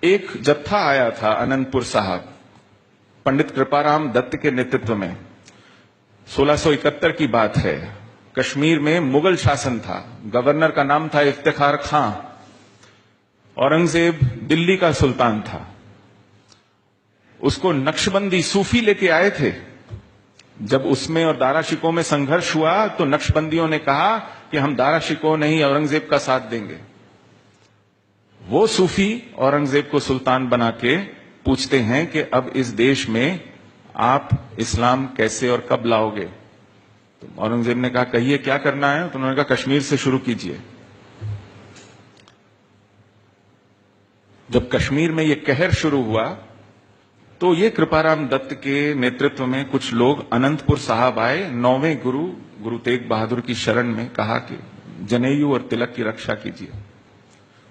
एक जत्था आया था अनंतपुर साहब, पंडित कृपाराम दत्त के नेतृत्व में। 1671 की बात है। कश्मीर में मुगल शासन था, गवर्नर का नाम था इफ्तिखार खां। औरंगजेब दिल्ली का सुल्तान था। उसको नक्शबंदी सूफी लेके आए थे। जब उसमें और दारा शिकोह में संघर्ष हुआ तो नक्शबंदियों ने कहा कि हम दारा शिकोह नहीं औरंगजेब का साथ देंगे। वो सूफी औरंगजेब को सुल्तान बना के पूछते हैं कि अब इस देश में आप इस्लाम कैसे और कब लाओगे। तो औरंगजेब ने कहा कहिए क्या करना है। तो उन्होंने कहा कश्मीर से शुरू कीजिए। जब कश्मीर में यह कहर शुरू हुआ तो ये कृपाराम दत्त के नेतृत्व में कुछ लोग अनंतपुर साहब आए। 9वें गुरु तेग बहादुर की शरण में कहा कि जनेयू और तिलक की रक्षा कीजिए।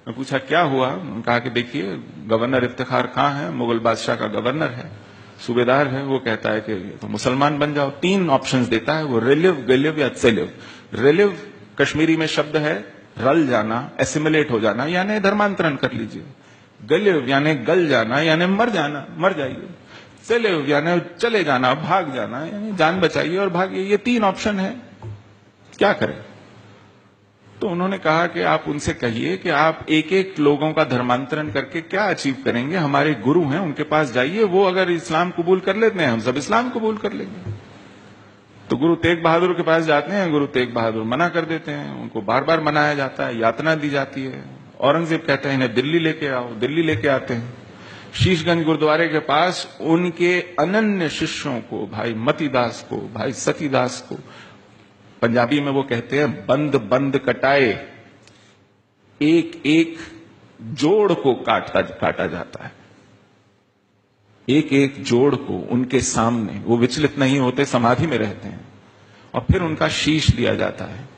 मैं पूछा क्या हुआ। उन्होंने कहा कि देखिए गवर्नर इफ्तिखार खां है, मुगल बादशाह का गवर्नर है, सूबेदार है, वो कहता है कि तो मुसलमान बन जाओ। 3 ऑप्शंस देता है वो, रिलिव, गिलिव या सेलिव। रिलिव कश्मीरी में शब्द है रल जाना, एसिमिलेट हो जाना, यानी धर्मांतरण कर लीजिए। गलिव यानी गल जाना, यानी मर जाना, मर जाइए। सेलिव यानी चले जाना, भाग जाना, यानी जान बचाइए और भागिए। ये 3 ऑप्शन है, क्या करें। तो उन्होंने कहा कि आप उनसे कहिए कि आप एक एक लोगों का धर्मांतरण करके क्या अचीव करेंगे। हमारे गुरु हैं, उनके पास जाइए, वो अगर इस्लाम कबूल कर लेते हैं हम सब इस्लाम कबूल कर लेंगे। तो गुरु तेग बहादुर के पास जाते हैं, गुरु तेग बहादुर मना कर देते हैं। उनको बार बार मनाया जाता है, यातना दी जाती है। औरंगजेब कहते हैं इन्हें दिल्ली लेके आओ, दिल्ली लेके आते हैं। शीशगंज गुरुद्वारे के पास उनके अनन्य शिष्यों को, भाई मतीदास को, भाई सतीदास को, पंजाबी में वो कहते हैं बंद बंद कटाए, एक एक जोड़ को काटा जाता है। एक एक जोड़ को उनके सामने, वो विचलित नहीं होते, समाधि में रहते हैं, और फिर उनका शीश दिया जाता है।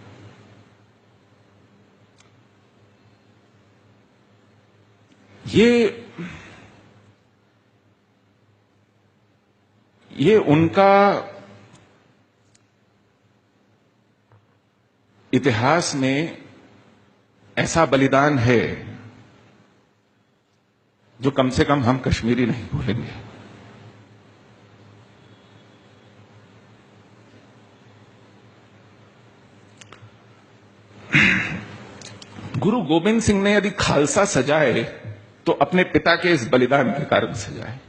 ये उनका इतिहास में ऐसा बलिदान है जो कम से कम हम कश्मीरी नहीं भूलेंगे। गुरु गोविंद सिंह ने यदि खालसा सजाए तो अपने पिता के इस बलिदान के कारण सजाए।